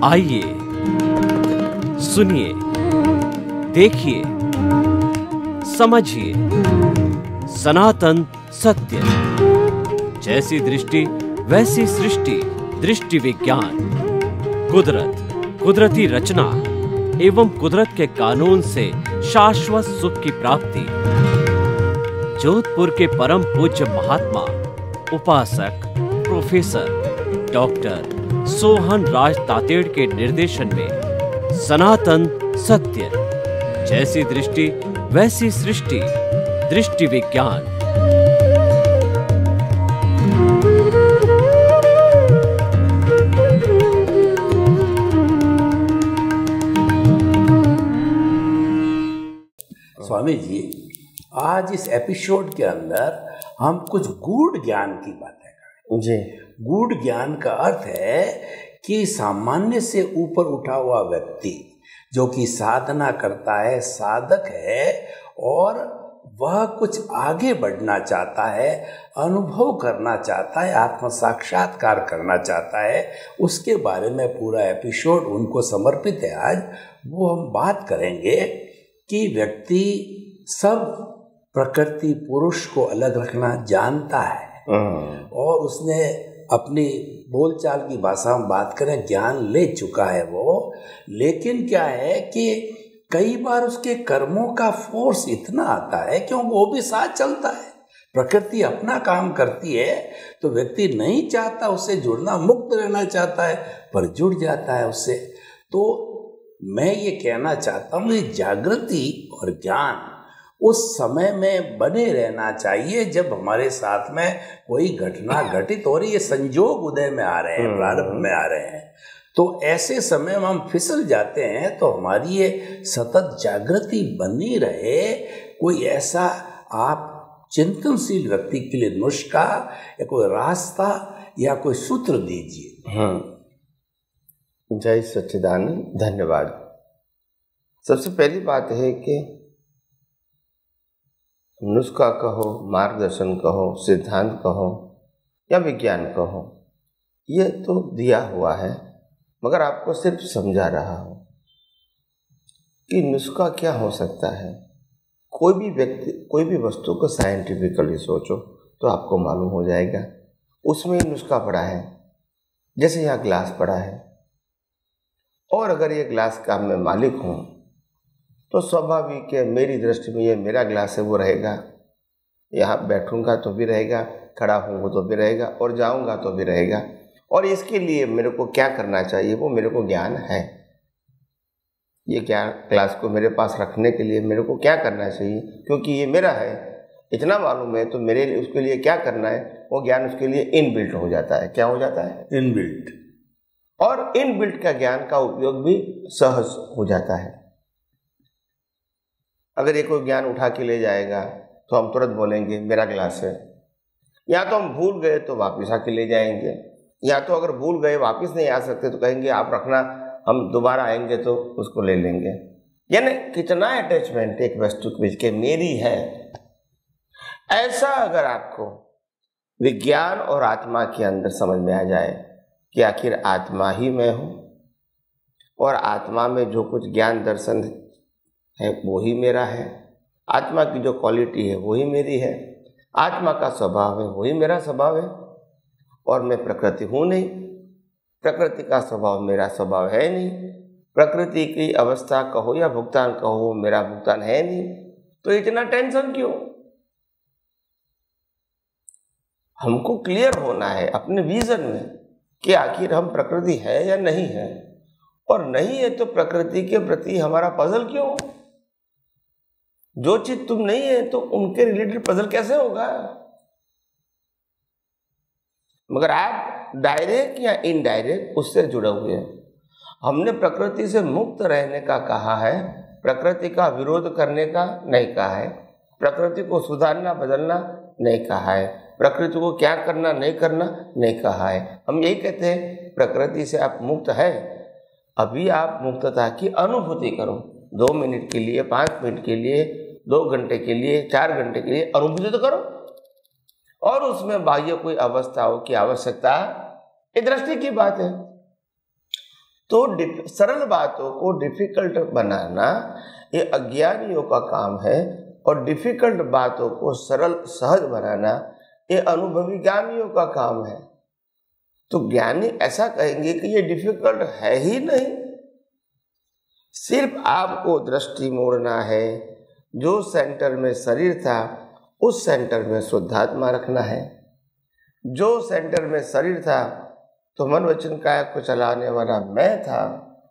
आइए, सुनिए, देखिए, समझिए सनातन सत्य। जैसी दृष्टि वैसी सृष्टि, दृष्टि विज्ञान। कुदरत, कुदरती रचना एवं कुदरत के कानून से शाश्वत सुख की प्राप्ति। जोधपुर के परम पूज्य महात्मा उपासक प्रोफेसर डॉक्टर सोहन राज तातेड़ के निर्देशन में सनातन सत्य। जैसी दृष्टि वैसी सृष्टि, दृष्टि विज्ञान। स्वामी जी, आज इस एपिसोड के अंदर हम कुछ गूढ़ ज्ञान की बातें करें। जी। गूढ़ ज्ञान का अर्थ है कि सामान्य से ऊपर उठा हुआ व्यक्ति जो कि साधना करता है, साधक है और वह कुछ आगे बढ़ना चाहता है, अनुभव करना चाहता है, आत्म साक्षात्कार करना चाहता है, उसके बारे में पूरा एपिसोड उनको समर्पित है। आज वो हम बात करेंगे कि व्यक्ति सब प्रकृति पुरुष को अलग रखना जानता है और उसने अपनी बोलचाल की भाषा में बात करें, ज्ञान ले चुका है वो। लेकिन क्या है कि कई बार उसके कर्मों का फोर्स इतना आता है कि वो भी साथ चलता है। प्रकृति अपना काम करती है तो व्यक्ति नहीं चाहता उससे जुड़ना, मुक्त रहना चाहता है, पर जुड़ जाता है उससे। तो मैं ये कहना चाहता हूँ, ये जागृति और ज्ञान उस समय में बने रहना चाहिए जब हमारे साथ में कोई घटना घटित हो रही है, संजोग उदय में आ रहे हैं, प्रारंभ में आ रहे हैं। तो ऐसे समय में हम फिसल जाते हैं। तो हमारी ये सतत जागृति बनी रहे, कोई ऐसा आप चिंतनशील व्यक्ति के लिए नुस्खा या कोई रास्ता या कोई सूत्र दीजिए। जय सच्चिदानंद। धन्यवाद। सबसे पहली बात है कि नुस्खा कहो, मार्गदर्शन कहो, सिद्धांत कहो या विज्ञान कहो, ये तो दिया हुआ है, मगर आपको सिर्फ समझा रहा हूँ कि नुस्खा क्या हो सकता है। कोई भी व्यक्ति, कोई भी वस्तु को साइंटिफिकली सोचो तो आपको मालूम हो जाएगा उसमें नुस्खा पड़ा है। जैसे यहाँ ग्लास पड़ा है और अगर ये ग्लास का मैं मालिक हूँ तो स्वाभाविक है मेरी दृष्टि में ये मेरा ग्लास है, वो रहेगा। यहाँ बैठूंगा तो भी रहेगा, खड़ा हूँ तो भी रहेगा और जाऊँगा तो भी रहेगा। और इसके लिए मेरे को क्या करना चाहिए, वो मेरे को ज्ञान है। ये ज्ञान ग्लास को मेरे पास रखने के लिए मेरे को क्या करना चाहिए, क्योंकि ये मेरा है, इतना मालूम है तो मेरे लिए उसके लिए क्या करना है, वो ज्ञान उसके लिए इनबिल्ट हो जाता है। क्या हो जाता है? इनबिल्ट। और इनबिल्ट का ज्ञान का उपयोग भी सहज हो जाता है। अगर ये कोई ज्ञान उठा के ले जाएगा तो हम तुरंत बोलेंगे मेरा ग्लास है। या तो हम भूल गए तो वापस आके ले जाएंगे, या तो अगर भूल गए वापस नहीं आ सकते तो कहेंगे आप रखना, हम दोबारा आएंगे तो उसको ले लेंगे। यानी कितना अटैचमेंट एक वस्तु के बीच के मेरी है। ऐसा अगर आपको विज्ञान और आत्मा के अंदर समझ में आ जाए कि आखिर आत्मा ही मैं हूँ और आत्मा में जो कुछ ज्ञान दर्शन है वो ही मेरा है, आत्मा की जो क्वालिटी है वही मेरी है, आत्मा का स्वभाव है वही मेरा स्वभाव है, और मैं प्रकृति हूँ नहीं, प्रकृति का स्वभाव मेरा स्वभाव है नहीं, प्रकृति की अवस्था कहो या भुगतान कहो मेरा भुगतान है नहीं, तो इतना टेंशन क्यों? हमको क्लियर होना है अपने विजन में कि आखिर हम प्रकृति है या नहीं है, और नहीं है तो प्रकृति के प्रति हमारा पजल क्यों? जो चीज तुम नहीं है तो उनके रिलेटेड पजल कैसे होगा? मगर आप डायरेक्ट या इनडायरेक्ट उससे जुड़े हुए हैं। हमने प्रकृति से मुक्त रहने का कहा है, प्रकृति का विरोध करने का नहीं कहा है, प्रकृति को सुधारना बदलना नहीं कहा है, प्रकृति को क्या करना नहीं करना नहीं कहा है। हम यही कहते हैं प्रकृति से आप मुक्त है, अभी आप मुक्तता की अनुभूति करो। 2 मिनट के लिए, 5 मिनट के लिए, 2 घंटे के लिए, 4 घंटे के लिए अनुभूति तो करो, और उसमें बाह्य कोई अवस्थाओं की आवश्यकता, ये दृष्टि की बात है। तो सरल बातों को डिफिकल्ट बनाना ये अज्ञानियों का काम है, और डिफिकल्ट बातों को सरल सहज बनाना ये अनुभवी ज्ञानियों का काम है। तो ज्ञानी ऐसा कहेंगे कि ये डिफिकल्ट है ही नहीं, सिर्फ आपको दृष्टि मोड़ना है। जो सेंटर में शरीर था उस सेंटर में शुद्धात्मा रखना है। जो सेंटर में शरीर था तो मन वचन काया को चलाने वाला मैं था,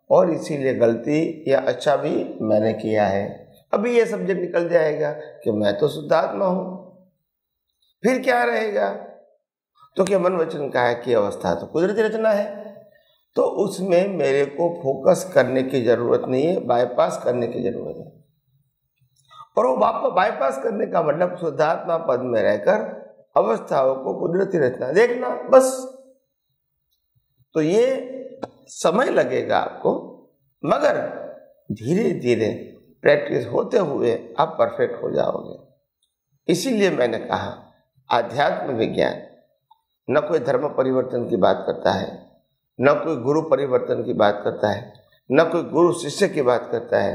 और इसीलिए गलती या अच्छा भी मैंने किया है। अभी ये सब्जेक्ट निकल जाएगा कि मैं तो शुद्धात्मा हूं, फिर क्या रहेगा? तो क्या मन वचन काया की अवस्था तो कुदरती रचना है, तो उसमें मेरे को फोकस करने की जरूरत नहीं है, बाईपास करने की जरूरत है। और वो बाईपास करने का मतलब शुद्धात्मा पद में रहकर अवस्थाओं को कुदरती रचना देखना, बस। तो ये समय लगेगा आपको, मगर धीरे धीरे प्रैक्टिस होते हुए आप परफेक्ट हो जाओगे। इसीलिए मैंने कहा आध्यात्म विज्ञान न कोई धर्म परिवर्तन की बात करता है, न कोई गुरु परिवर्तन की बात करता है, न कोई गुरु शिष्य की बात करता है,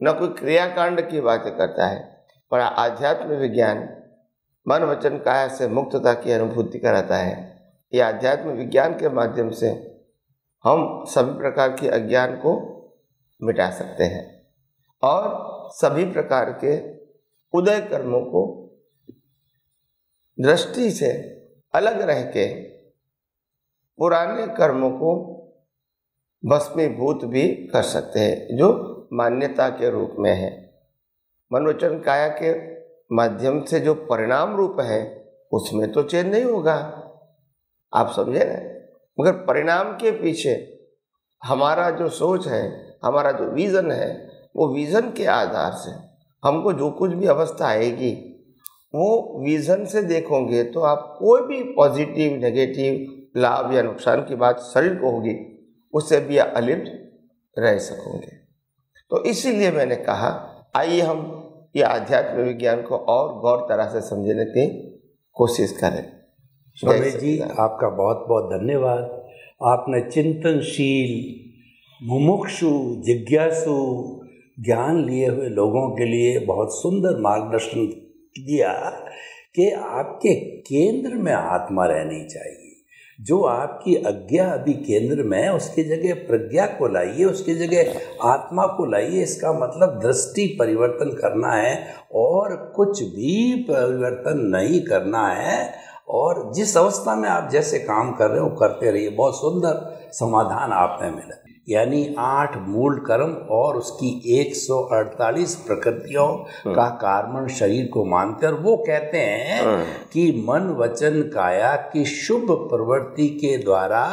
न कोई क्रियाकांड की बातें करता है, पर आध्यात्म विज्ञान मन वचन काया से मुक्तता की अनुभूति कराता है। ये आध्यात्म विज्ञान के माध्यम से हम सभी प्रकार के अज्ञान को मिटा सकते हैं और सभी प्रकार के उदय कर्मों को दृष्टि से अलग रह के पुराने कर्मों को भस्मीभूत भी कर सकते हैं, जो मान्यता के रूप में है। मन वचन काया के माध्यम से जो परिणाम रूप है उसमें तो चेंज नहीं होगा, आप समझे ना। मगर परिणाम के पीछे हमारा जो सोच है, हमारा जो विजन है, वो विजन के आधार से हमको जो कुछ भी अवस्था आएगी वो विजन से देखोगे तो आप कोई भी पॉजिटिव नेगेटिव लाभ या नुकसान की बात शरीर को होगी उससे भी अलिप्त रह सकोगे। तो इसीलिए मैंने कहा आइए हम ये आध्यात्म विज्ञान को और गौर तरह से समझने की कोशिश करें। स्वामी जी आपका बहुत बहुत धन्यवाद। आपने चिंतनशील, मुमुक्षु, जिज्ञासु, ज्ञान लिए हुए लोगों के लिए बहुत सुंदर मार्गदर्शन दिया कि आपके केंद्र में आत्मा रहनी चाहिए। जो आपकी अज्ञा अभी केंद्र में है उसकी जगह प्रज्ञा को लाइए, उसकी जगह आत्मा को लाइए। इसका मतलब दृष्टि परिवर्तन करना है और कुछ भी परिवर्तन नहीं करना है। और जिस अवस्था में आप जैसे काम कर रहे हो करते रहिए। बहुत सुंदर समाधान आपने मिला, यानी 8 मूल कर्म और उसकी 148 प्रकृतियों का कारण शरीर को मानते, और वो कहते हैं कि मन वचन काया की शुभ प्रवृत्ति के द्वारा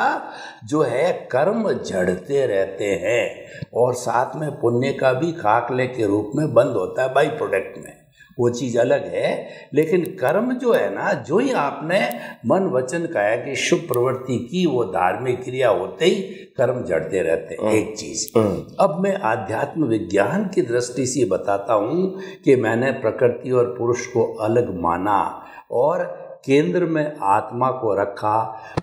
जो है कर्म झड़ते रहते हैं और साथ में पुण्य का भी खाकले के रूप में बंद होता है बाई प्रोडक्ट में, वो चीज़ अलग है। लेकिन कर्म जो है ना, जो ही आपने मन वचन काया की शुभ प्रवृत्ति की वो धार्मिक क्रिया होते ही कर्म जड़ते रहते हैं। एक चीज अब मैं आध्यात्म विज्ञान की दृष्टि से बताता हूँ कि मैंने प्रकृति और पुरुष को अलग माना और केंद्र में आत्मा को रखा।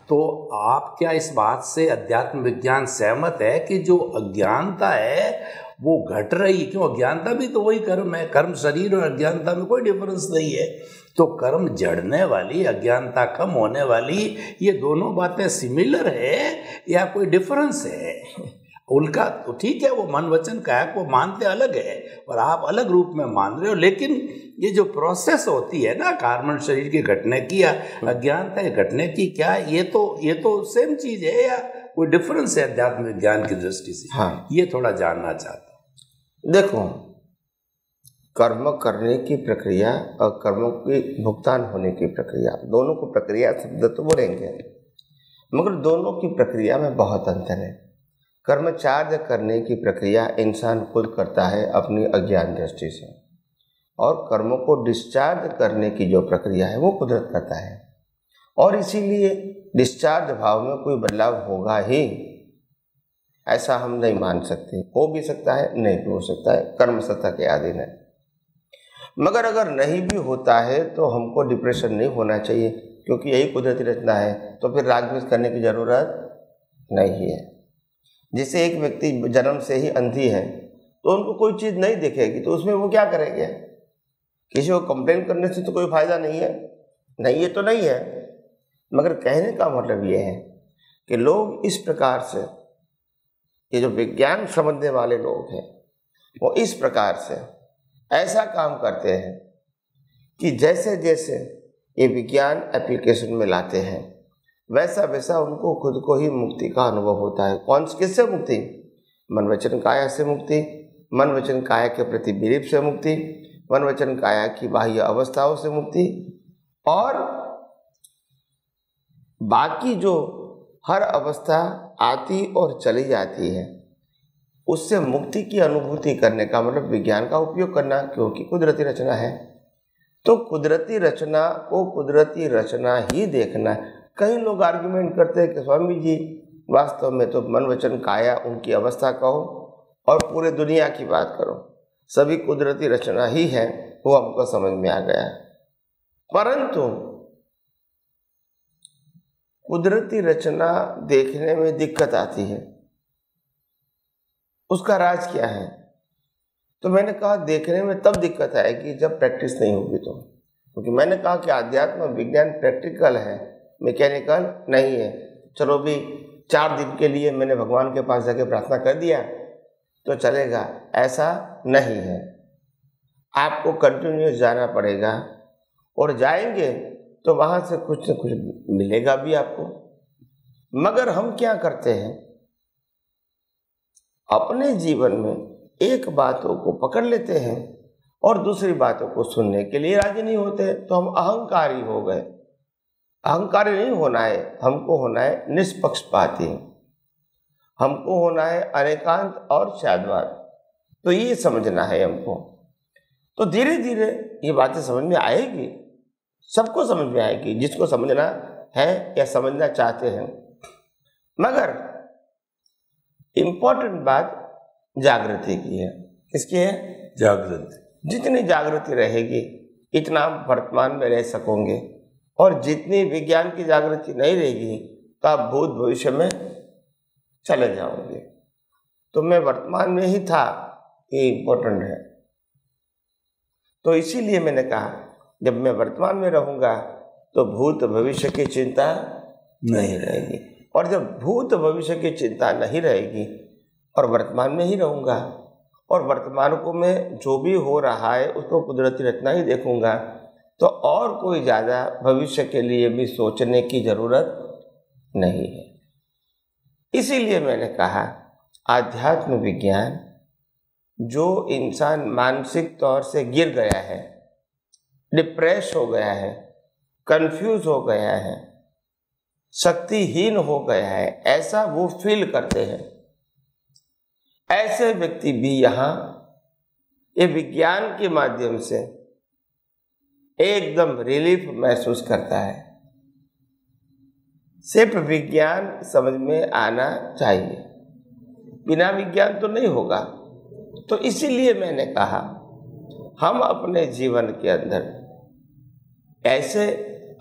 तो आप क्या इस बात से अध्यात्म विज्ञान सहमत है कि जो अज्ञानता है वो घट रही? क्यों, अज्ञानता भी तो वही कर्म है। कर्म शरीर और अज्ञानता में कोई डिफरेंस नहीं है। तो कर्म जड़ने वाली, अज्ञानता कम होने वाली, ये दोनों बातें सिमिलर है या कोई डिफरेंस है? उनका तो ठीक है, वो मन वचन काया को मानते अलग है और आप अलग रूप में मान रहे हो, लेकिन ये जो प्रोसेस होती है ना कार्बन शरीर के घटने की या अज्ञानता के घटने की, क्या ये तो सेम चीज है या कोई डिफरेंस है अध्यात्म विज्ञान की दृष्टि से? हाँ, ये थोड़ा जानना चाहता हूँ। देखो, कर्म करने की प्रक्रिया और कर्मों की भुगतान होने की प्रक्रिया, दोनों को प्रक्रिया शब्द तो बोलेंगे, मगर दोनों की प्रक्रिया में बहुत अंतर है। कर्म चार्ज करने की प्रक्रिया इंसान खुद करता है अपनी अज्ञान दृष्टि से, और कर्मों को डिस्चार्ज करने की जो प्रक्रिया है वो कुदरत करता है। और इसीलिए डिस्चार्ज भाव में कोई बदलाव होगा ही, ऐसा हम नहीं मान सकते। हो भी सकता है, नहीं भी हो सकता है, कर्म सत्ता के अधीन है। मगर अगर नहीं भी होता है तो हमको डिप्रेशन नहीं होना चाहिए, क्योंकि यही कुदरती रचना है, तो फिर राग द्वेष करने की जरूरत नहीं है। जैसे एक व्यक्ति जन्म से ही अंधी है तो उनको कोई चीज़ नहीं दिखेगी तो उसमें वो क्या करेंगे? किसी को कंप्लेन करने से तो कोई फायदा नहीं है, नहीं ये तो नहीं है। मगर कहने का मतलब ये है कि लोग इस प्रकार से, ये जो विज्ञान समझने वाले लोग हैं वो इस प्रकार से ऐसा काम करते हैं कि जैसे जैसे ये विज्ञान एप्लीकेशन में लाते हैं वैसा वैसा उनको खुद को ही मुक्ति का अनुभव होता है। कौन किससे मुक्ति? मन वचन काया से मुक्ति, मन वचन काया के प्रति विलिप से मुक्ति, मन वचन काया की बाह्य अवस्थाओं से मुक्ति, और बाकी जो हर अवस्था आती और चली जाती है उससे मुक्ति की अनुभूति करने का मतलब विज्ञान का उपयोग करना, क्योंकि कुदरती रचना है। तो कुदरती रचना को कुदरती रचना ही देखना है। कई लोग आर्ग्यूमेंट करते हैं कि स्वामी जी वास्तव में तो मन वचन काया उनकी अवस्था कहो और पूरे दुनिया की बात करो, सभी कुदरती रचना ही है, वो हमको समझ में आ गया। परंतु कुदरती रचना देखने में दिक्कत आती है, उसका राज क्या है? तो मैंने कहा देखने में तब दिक्कत आएगी जब प्रैक्टिस नहीं होगी तो, क्योंकि मैंने कहा कि आध्यात्म विज्ञान प्रैक्टिकल है, मैकेनिकल नहीं है। चलो भी 4 दिन के लिए मैंने भगवान के पास जाके प्रार्थना कर दिया तो चलेगा, ऐसा नहीं है। आपको कंटिन्यूस जाना पड़ेगा और जाएंगे तो वहाँ से कुछ न कुछ मिलेगा भी आपको। मगर हम क्या करते हैं, अपने जीवन में एक बातों को पकड़ लेते हैं और दूसरी बातों को सुनने के लिए राजी नहीं होते, तो हम अहंकारी हो गए। अहंकारी नहीं होना है, हमको होना है निष्पक्षपाती, हमको होना है अनेकांत और शाद्वाद। तो ये समझना है हमको। तो धीरे धीरे ये बातें समझ में आएगी, सबको समझ में आएगी जिसको समझना है या समझना चाहते हैं। मगर इम्पोर्टेंट बात जागृति की है। किसकी है? जागृति। जितनी जागृति रहेगी इतना आप वर्तमान में रह सकोगे, और जितनी विज्ञान की जागृति नहीं रहेगी तो आप भूत भविष्य में चले जाओगे। तो मैं वर्तमान में ही था, ये इम्पोर्टेंट है। तो इसीलिए मैंने कहा जब मैं वर्तमान में रहूंगा तो भूत भविष्य की चिंता नहीं रहेगी, और जब भूत भविष्य की चिंता नहीं रहेगी और वर्तमान में ही रहूंगा, और वर्तमान को मैं जो भी हो रहा है उसको कुदरती रचना ही देखूंगा, तो और कोई ज़्यादा भविष्य के लिए भी सोचने की ज़रूरत नहीं है। इसीलिए मैंने कहा आध्यात्म विज्ञान, जो इंसान मानसिक तौर से गिर गया है, डिप्रेस हो गया है, कंफ्यूज हो गया है, शक्तिहीन हो गया है, ऐसा वो फील करते हैं, ऐसे व्यक्ति भी यहाँ ये विज्ञान के माध्यम से एकदम रिलीफ महसूस करता है। सिर्फ विज्ञान समझ में आना चाहिए, बिना विज्ञान तो नहीं होगा। तो इसीलिए मैंने कहा हम अपने जीवन के अंदर ऐसे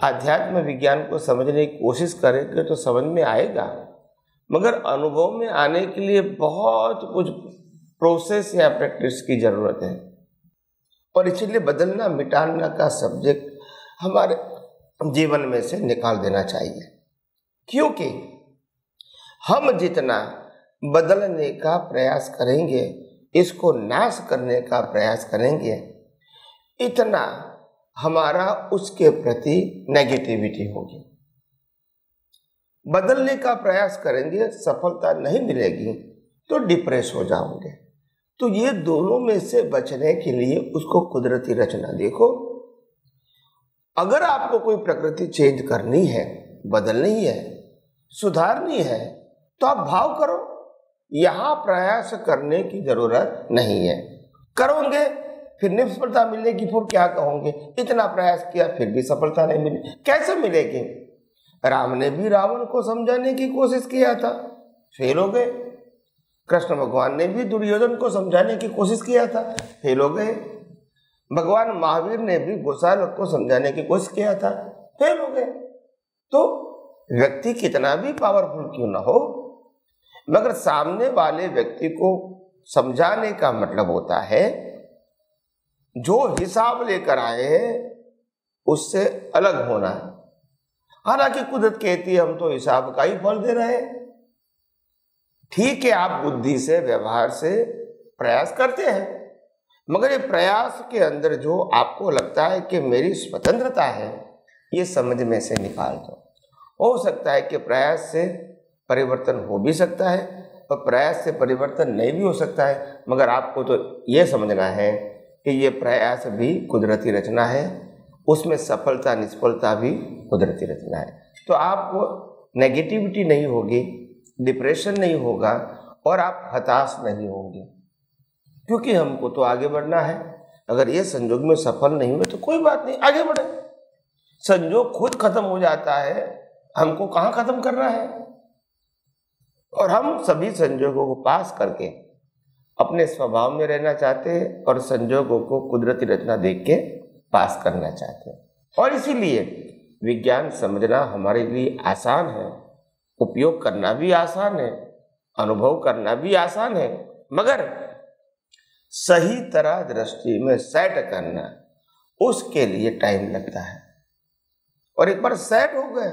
आध्यात्म विज्ञान को समझने की कोशिश करेंगे तो समझ में आएगा, मगर अनुभव में आने के लिए बहुत कुछ प्रोसेस या प्रैक्टिस की जरूरत है। और इसीलिए बदलना मिटाना का सब्जेक्ट हमारे जीवन में से निकाल देना चाहिए, क्योंकि हम जितना बदलने का प्रयास करेंगे, इसको नाश करने का प्रयास करेंगे, इतना हमारा उसके प्रति नेगेटिविटी होगी। बदलने का प्रयास करेंगे, सफलता नहीं मिलेगी तो डिप्रेस हो जाओगे। तो ये दोनों में से बचने के लिए उसको कुदरती रचना देखो। अगर आपको कोई प्रकृति चेंज करनी है, बदलनी है, सुधारनी है, तो आप भाव करो, यहां प्रयास करने की जरूरत नहीं है। करोगे फिर निष्फलता मिलेगी, फिर क्या कहोगे, इतना प्रयास किया फिर भी सफलता नहीं मिली। कैसे मिलेगी? राम ने भी रावण को समझाने की कोशिश किया था, फेल हो गए। कृष्ण भगवान ने भी दुर्योधन को समझाने की कोशिश किया था, फेल हो गए। भगवान महावीर ने भी गोसालक को समझाने की कोशिश किया था, फेल हो गए। तो व्यक्ति कितना भी पावरफुल क्यों ना हो, मगर सामने वाले व्यक्ति को समझाने का मतलब होता है जो हिसाब लेकर आए हैं उससे अलग होना है। हालांकि कुदरत कहती है हम तो हिसाब का ही फल दे रहे हैं। ठीक है, आप बुद्धि से, व्यवहार से प्रयास करते हैं, मगर ये प्रयास के अंदर जो आपको लगता है कि मेरी स्वतंत्रता है, ये समझ में से निकाल दो। हो सकता है कि प्रयास से परिवर्तन हो भी सकता है और प्रयास से परिवर्तन नहीं भी हो सकता है, मगर आपको तो ये समझना है कि ये प्रयास भी कुदरती रचना है, उसमें सफलता निष्फलता भी कुदरती रचना है। तो आपको नेगेटिविटी नहीं होगी, डिप्रेशन नहीं होगा और आप हताश नहीं होंगे, क्योंकि हमको तो आगे बढ़ना है। अगर ये संजोग में सफल नहीं हुए तो कोई बात नहीं, आगे बढ़े। संजोग खुद खत्म हो जाता है, हमको कहाँ खत्म करना है। और हम सभी संजोगों को पास करके अपने स्वभाव में रहना चाहते हैं और संजोगों को कुदरती रचना देख के पास करना चाहते हैं। और इसीलिए विज्ञान समझना हमारे लिए आसान है, उपयोग करना भी आसान है, अनुभव करना भी आसान है, मगर सही तरह दृष्टि में सेट करना, उसके लिए टाइम लगता है। और एक बार सेट हो गए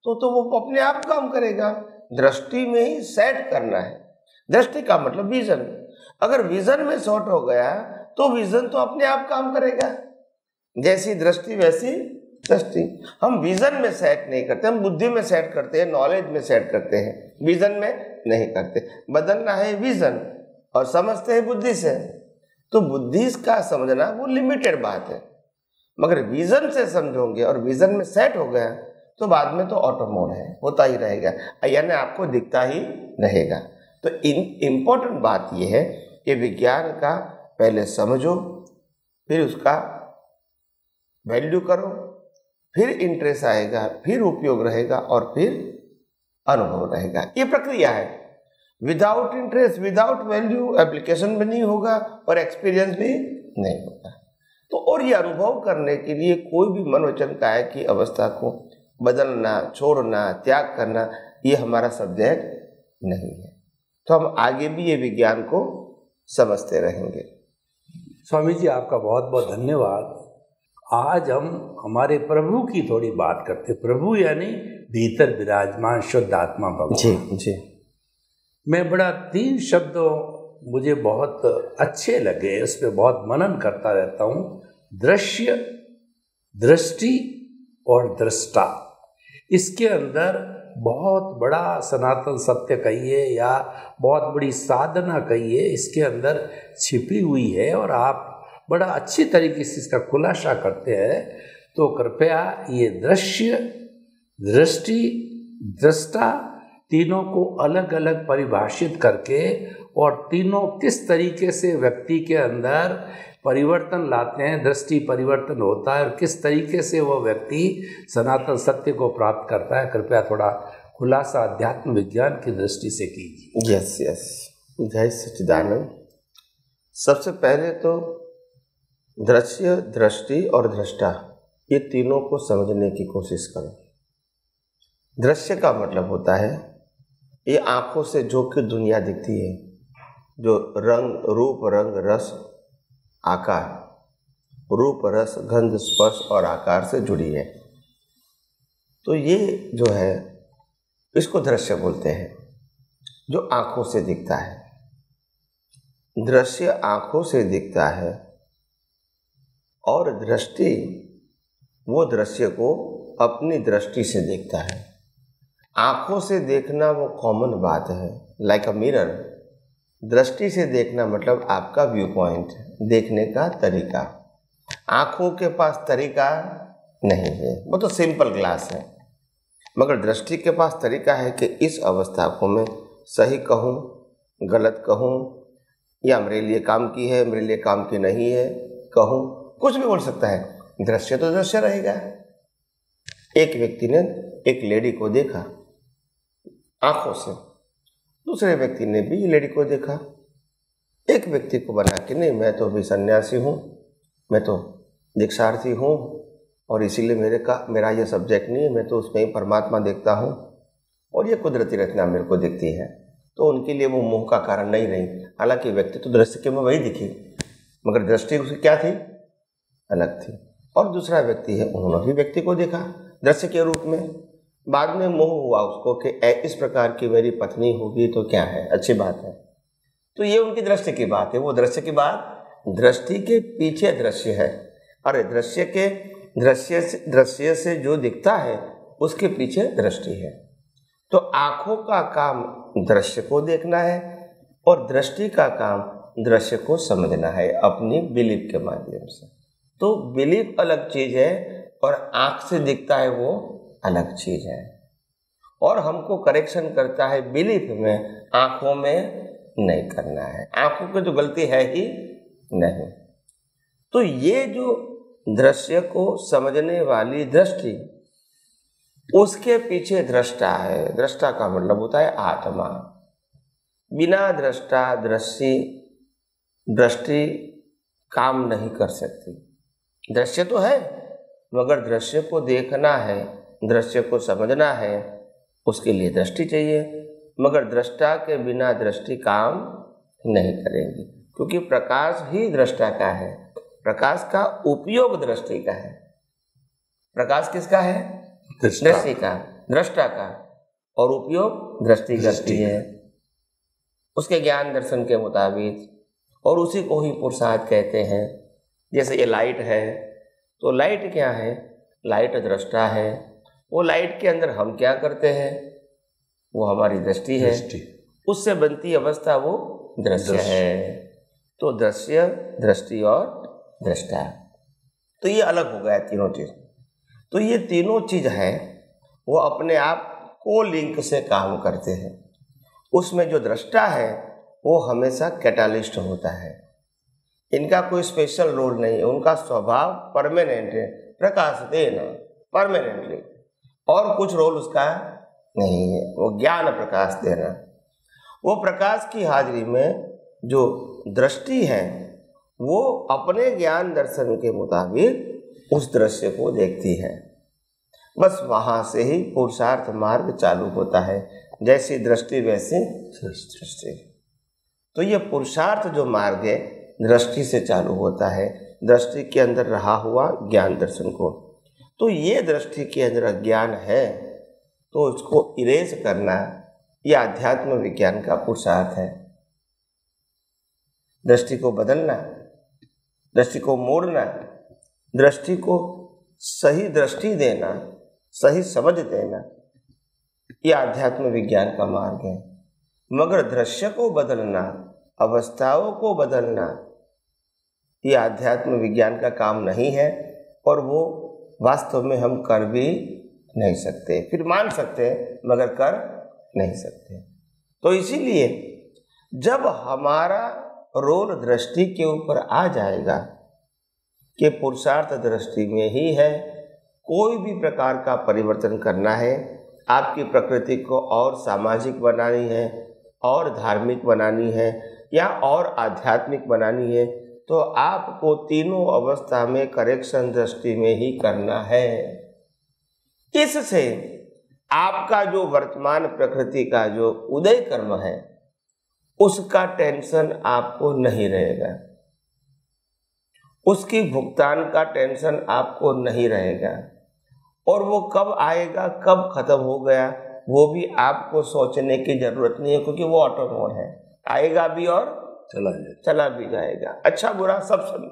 तो वो अपने आप काम करेगा। दृष्टि में ही सेट करना है। दृष्टि का मतलब विजन। अगर विजन में शॉर्ट हो गया तो विजन तो अपने आप काम करेगा। जैसी दृष्टि वैसी दृष्टि। हम विजन में सेट नहीं करते, हम बुद्धि में सेट करते हैं, नॉलेज में सेट करते हैं, विजन में नहीं करते। बदलना है विजन और समझते हैं बुद्धि से। तो बुद्धि का समझना वो लिमिटेड बात है, मगर विजन से समझोगे और विजन में सेट हो गया तो बाद में तो ऑटो मोड है, होता ही रहेगा, यानी आपको दिखता ही रहेगा। तो इम्पोर्टेंट बात यह है कि विज्ञान का पहले समझो, फिर उसका वैल्यू करो, फिर इंटरेस्ट आएगा, फिर उपयोग रहेगा और फिर अनुभव रहेगा। ये प्रक्रिया है। Without interest, without value application भी नहीं होगा और एक्सपीरियंस भी नहीं होगा। तो और ये अनुभव करने के लिए कोई भी मन वचन काया की अवस्था को बदलना, छोड़ना, त्याग करना, ये हमारा सब्जेक्ट नहीं है। तो हम आगे भी ये विज्ञान को समझते रहेंगे। स्वामी जी, आपका बहुत बहुत धन्यवाद। आज हम हमारे प्रभु की थोड़ी बात करते। प्रभु यानी भीतर विराजमान शुद्ध आत्मा भगवान। जी जी। मैं बड़ा 3 शब्दों मुझे बहुत अच्छे लगे, उस पर बहुत मनन करता रहता हूँ। दृश्य, दृष्टि और दृष्टा। इसके अंदर बहुत बड़ा सनातन सत्य कहिए या बहुत बड़ी साधना कहिए, इसके अंदर छिपी हुई है और आप बड़ा अच्छी तरीके से इसका खुलासा करते हैं। तो कृपया ये दृश्य, दृष्टि, दृष्टा तीनों को अलग अलग परिभाषित करके और तीनों किस तरीके से व्यक्ति के अंदर परिवर्तन लाते हैं, दृष्टि परिवर्तन होता है और किस तरीके से वो व्यक्ति सनातन सत्य को प्राप्त करता है, कृपया थोड़ा खुलासा अध्यात्म विज्ञान की दृष्टि से कीजिए। Yes yes. जय सच्चिदानंद। सबसे पहले तो दृश्य, दृष्टि और दृष्टा, ये तीनों को समझने की कोशिश करो। दृश्य का मतलब होता है ये आंखों से जो कि दुनिया दिखती है, जो रंग, रूप, रंग, रस, आकार, रूप, रस, गंध, स्पर्श और आकार से जुड़ी है। तो ये जो है इसको दृश्य बोलते हैं, जो आंखों से दिखता है। दृश्य आंखों से दिखता है और दृष्टि वो दृश्य को अपनी दृष्टि से देखता है। आंखों से देखना वो कॉमन बात है, लाइक अ मिरर। दृष्टि से देखना मतलब आपका व्यू पॉइंट, देखने का तरीका। आंखों के पास तरीका नहीं है, वो तो सिंपल ग्लास है, मगर दृष्टि के पास तरीका है कि इस अवस्था को मैं सही कहूँ, गलत कहूँ, या मेरे लिए काम की है, मेरे लिए काम की नहीं है कहूँ, कुछ भी बोल सकता है। दृश्य तो दृश्य रहेगा। एक व्यक्ति ने एक लेडी को देखा आंखों से, दूसरे व्यक्ति ने भी लेडी को देखा। एक व्यक्ति को बना कि नहीं, मैं तो अभी सन्यासी हूँ, मैं तो दीक्षार्थी हूँ और इसीलिए मेरा ये सब्जेक्ट नहीं है, मैं तो उसमें ही परमात्मा देखता हूँ और ये कुदरती रचना मेरे को दिखती है। तो उनके लिए वो मोह का कारण नहीं रही। हालांकि व्यक्ति तो दृश्य के में वही दिखी, मगर दृष्टि उसकी क्या थी, अलग थी। और दूसरा व्यक्ति है, उन्होंने भी व्यक्ति को देखा दृश्य के रूप में, बाद में मोह हुआ उसको कि इस प्रकार की मेरी पत्नी होगी तो क्या है, अच्छी बात है। तो ये उनकी दृष्टि की बात है। वो दृश्य की बात, दृष्टि के पीछे दृश्य है। अरे दृश्य से जो दिखता है उसके पीछे दृष्टि है। तो आंखों का काम दृश्य को देखना है और दृष्टि का काम दृश्य को समझना है अपनी बिलीफ के माध्यम से। तो बिलीफ अलग चीज है और आंख से दिखता है वो अलग चीज है। और हमको करेक्शन करता है बिलीफ में, आंखों में नहीं करना है। आंखों की तो गलती है ही नहीं। तो ये जो दृश्य को समझने वाली दृष्टि, उसके पीछे दृष्टा है। दृष्टा का मतलब होता है आत्मा। बिना दृष्टा दृष्टि काम नहीं कर सकती। दृश्य तो है, मगर दृश्य को देखना है, दृश्य को समझना है, उसके लिए दृष्टि चाहिए। मगर दृष्टा के बिना दृष्टि काम नहीं करेगी, क्योंकि प्रकाश ही दृष्टा का है। प्रकाश का उपयोग दृष्टि का है। प्रकाश किसका है? दृष्टि का, दृष्टा का, और उपयोग दृष्टि करती है उसके ज्ञान दर्शन के मुताबिक। और उसी को ही पुरुषार्थ कहते हैं। जैसे ये लाइट है, तो लाइट क्या है? लाइट दृष्टा है। वो लाइट के अंदर हम क्या करते हैं? वो हमारी दृष्टि है। उससे बनती अवस्था वो दृश्य है। तो दृश्य, दृष्टि और दृष्टा, तो ये अलग हो गया तीनों चीज। तो ये तीनों चीज है वो अपने आप को लिंक से काम करते हैं। उसमें जो दृष्टा है वो हमेशा कैटालिस्ट होता है। इनका कोई स्पेशल रोल नहीं है। उनका स्वभाव परमानेंट है, प्रकाश देना परमानेंटली, और कुछ रोल उसका नहीं है। वो ज्ञान प्रकाश देना। वो प्रकाश की हाजिरी में जो दृष्टि है वो अपने ज्ञान दर्शन के मुताबिक उस दृश्य को देखती है। बस वहां से ही पुरुषार्थ मार्ग चालू होता है। जैसी दृष्टि वैसी सृष्टि। तो ये पुरुषार्थ जो मार्ग है दृष्टि से चालू होता है, दृष्टि के अंदर रहा हुआ ज्ञान दर्शन को। तो ये दृष्टि के अंदर अज्ञान है, तो उसको इरेज करना ये आध्यात्म विज्ञान का पुरुषार्थ है। दृष्टि को बदलना, दृष्टि को मोड़ना, दृष्टि को सही दृष्टि देना, सही समझ देना, ये आध्यात्म विज्ञान का मार्ग है। मगर दृश्य को बदलना, अवस्थाओं को बदलना, ये आध्यात्म विज्ञान का काम नहीं है। और वो वास्तव में हम कर भी नहीं सकते। फिर मान सकते हैं मगर कर नहीं सकते। तो इसीलिए जब हमारा रोल दृष्टि के ऊपर आ जाएगा कि पुरुषार्थ दृष्टि में ही है, कोई भी प्रकार का परिवर्तन करना है, आपकी प्रकृति को और सामाजिक बनानी है, और धार्मिक बनानी है, या और आध्यात्मिक बनानी है, तो आपको तीनों अवस्था में करेक्शन दृष्टि में ही करना है। इससे आपका जो वर्तमान प्रकृति का जो उदय कर्म है उसका टेंशन आपको नहीं रहेगा, उसकी भुगतान का टेंशन आपको नहीं रहेगा। और वो कब आएगा, कब खत्म हो गया, वो भी आपको सोचने की जरूरत नहीं है, क्योंकि वो ऑटो मोड है। आएगा भी और चला भी जाएगा, अच्छा बुरा सब सभी।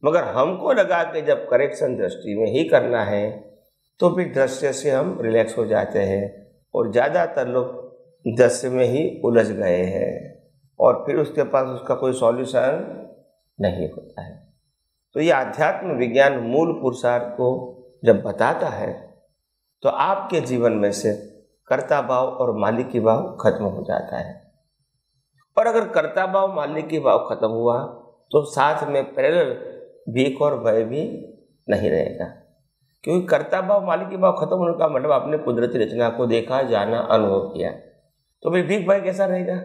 मगर हमको लगा कि जब करेक्शन दृष्टि में ही करना है तो फिर दृश्य से हम रिलैक्स हो जाते हैं। और ज़्यादातर लोग दृश्य में ही उलझ गए हैं और फिर उसके पास उसका कोई सॉल्यूशन नहीं होता है। तो ये आध्यात्म विज्ञान मूल पुरुषार्थ को जब बताता है तो आपके जीवन में से कर्ता भाव और मालिकी भाव खत्म हो जाता है। और अगर कर्ता भाव मालिकी भाव खत्म हुआ तो साथ में पैरेलल भीख और भय भी नहीं रहेगा, क्योंकि कर्ता भाव मालिकी भाव खत्म होने का मतलब आपने कुदरती रचना को देखा, जाना, अनुभव किया, तो फिर भीख भय कैसा रहेगा?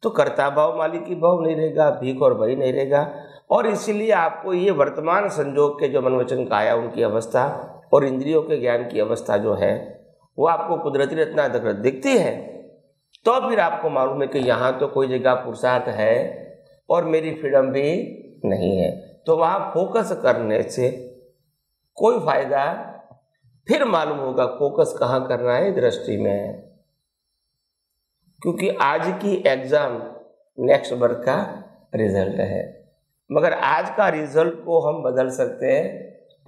तो कर्ता भाव मालिकी भाव नहीं रहेगा, भीख और भय नहीं रहेगा। और इसीलिए आपको ये वर्तमान संजोग के जो मनवचन काया उनकी अवस्था और इंद्रियों के ज्ञान की अवस्था जो है वो आपको कुदरती रचना दिखती है, तो फिर आपको मालूम है कि यहाँ तो कोई जगह पुरुषार्थ है और मेरी फ्रीडम भी नहीं है। तो वहाँ फोकस करने से कोई फायदा, फिर मालूम होगा फोकस कहाँ करना है, दृष्टि में है। क्योंकि आज की एग्जाम नेक्स्ट वर्क का रिजल्ट है, मगर आज का रिजल्ट को हम बदल सकते हैं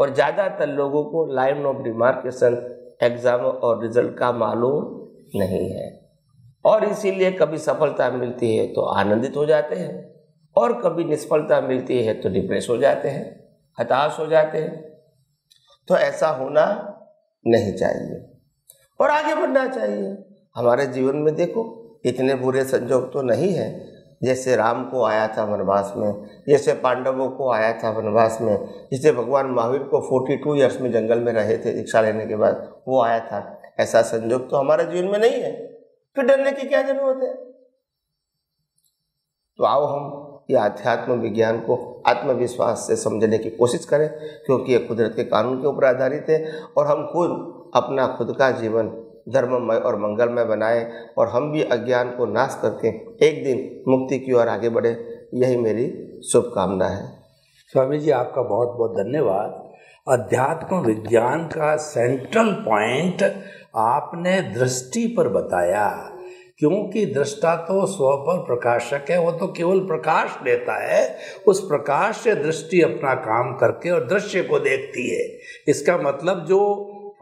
और ज़्यादातर लोगों को लाइन ऑफ डिमार्केशन एग्जाम और रिजल्ट का मालूम नहीं है, और इसीलिए कभी सफलता मिलती है तो आनंदित हो जाते हैं और कभी निष्फलता मिलती है तो डिप्रेस हो जाते हैं, हताश हो जाते हैं। तो ऐसा होना नहीं चाहिए और आगे बढ़ना चाहिए। हमारे जीवन में देखो इतने बुरे संजोग तो नहीं है, जैसे राम को आया था वनवास में, जैसे पांडवों को आया था वनवास में, जैसे भगवान महावीर को 42 ईयर्स में जंगल में रहे थे दीक्षा लेने के बाद, वो आया था। ऐसा संजोग तो हमारे जीवन में नहीं है, फिर डरने की क्या जरूरत है। तो आओ हम ये अध्यात्म विज्ञान को आत्मविश्वास से समझने की कोशिश करें, क्योंकि ये कुदरत के कानून के ऊपर आधारित है और हम अपना खुद का जीवन धर्ममय और मंगलमय बनाए और हम भी अज्ञान को नाश करके एक दिन मुक्ति की ओर आगे बढ़े, यही मेरी शुभकामना है। स्वामी जी आपका बहुत बहुत धन्यवाद। अध्यात्म विज्ञान का सेंट्रल पॉइंट आपने दृष्टि पर बताया, क्योंकि दृष्टा तो स्व पर प्रकाशक है, वो तो केवल प्रकाश देता है, उस प्रकाश से दृष्टि अपना काम करके और दृश्य को देखती है। इसका मतलब जो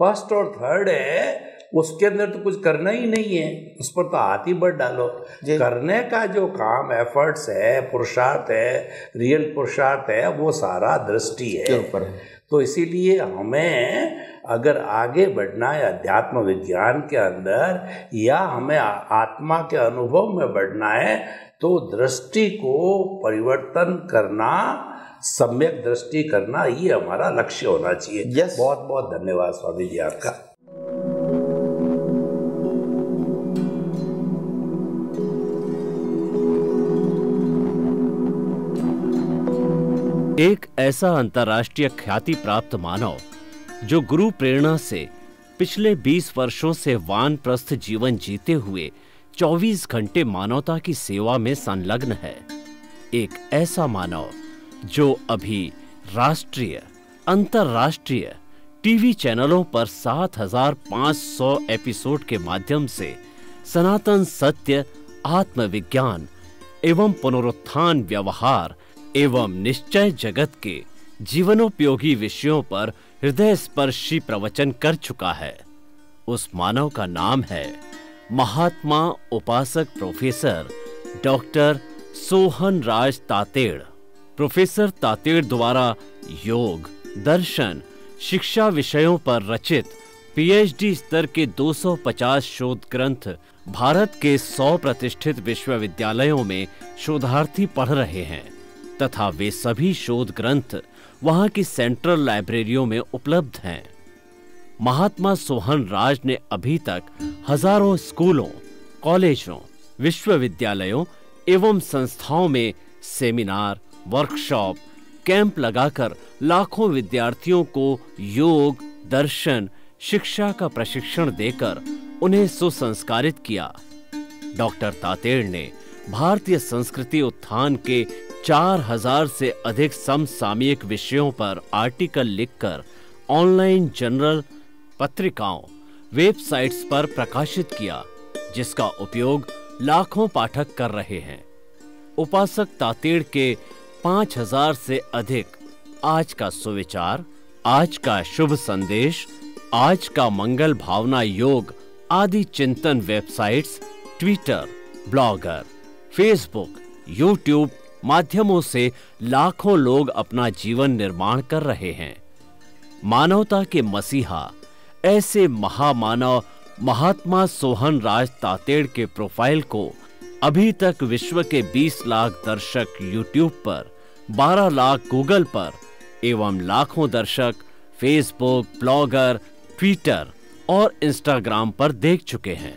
फर्स्ट और थर्ड है उसके अंदर तो कुछ करना ही नहीं है, उस पर तो हाथ ही बढ़ डालो। करने का जो काम एफर्ट्स है, पुरुषार्थ है, रियल पुरुषार्थ है, वो सारा दृष्टि है ऊपर है। तो इसीलिए हमें अगर आगे बढ़ना है अध्यात्म विज्ञान के अंदर या हमें आत्मा के अनुभव में बढ़ना है, तो दृष्टि को परिवर्तन करना, सम्यक दृष्टि करना, ये हमारा लक्ष्य होना चाहिए। बहुत बहुत धन्यवाद स्वामी जी आपका। एक ऐसा अंतर्राष्ट्रीय ख्याति प्राप्त मानव जो गुरु प्रेरणा से पिछले 20 वर्षों से वानप्रस्थ जीवन जीते हुए 24 घंटे मानवता की सेवा में संलग्न है। एक ऐसा मानव जो अभी राष्ट्रीय, अंतर्राष्ट्रीय टीवी चैनलों पर 7,500 एपिसोड के माध्यम से सनातन सत्य, आत्मविज्ञान एवं पुनरुत्थान व्यवहार एवं निश्चय जगत के जीवनोपयोगी विषयों पर हृदय स्पर्शी प्रवचन कर चुका है। उस मानव का नाम है महात्मा उपासक प्रोफेसर डॉक्टर सोहन राज तातेड़। प्रोफेसर तातेड़ द्वारा योग, दर्शन, शिक्षा विषयों पर रचित पीएचडी स्तर के 250 शोध ग्रंथ भारत के 100 प्रतिष्ठित विश्वविद्यालयों में शोधार्थी पढ़ रहे हैं तथा वे सभी शोध ग्रंथ वहां की सेंट्रल लाइब्रेरियों में उपलब्ध हैं। महात्मा सोहन राज ने अभी तक हजारों स्कूलों, कॉलेजों, विश्वविद्यालयों एवं संस्थाओं में सेमिनार, वर्कशॉप, कैंप लगाकर लाखों विद्यार्थियों को योग, दर्शन, शिक्षा का प्रशिक्षण देकर उन्हें सुसंस्कारित किया। डॉक्टर तातेड़ ने भारतीय संस्कृति उत्थान के 4000 से अधिक समसामयिक विषयों पर आर्टिकल लिखकर ऑनलाइन जर्नल, पत्रिकाओं, वेबसाइट्स पर प्रकाशित किया, जिसका उपयोग लाखों पाठक कर रहे हैं। उपासक तातेड़ के 5000 से अधिक आज का सुविचार, आज का शुभ संदेश, आज का मंगल भावना योग आदि चिंतन websites, Twitter, blogger, Facebook, YouTube माध्यमों से लाखों लोग अपना जीवन निर्माण कर रहे हैं। मानवता के मसीहा ऐसे महामानव महात्मा सोहन राज तातेड़ के प्रोफाइल को अभी तक विश्व के 20 लाख दर्शक यूट्यूब पर, 12 लाख गूगल पर एवं लाखों दर्शक फेसबुक, ब्लॉगर, ट्विटर और इंस्टाग्राम पर देख चुके हैं।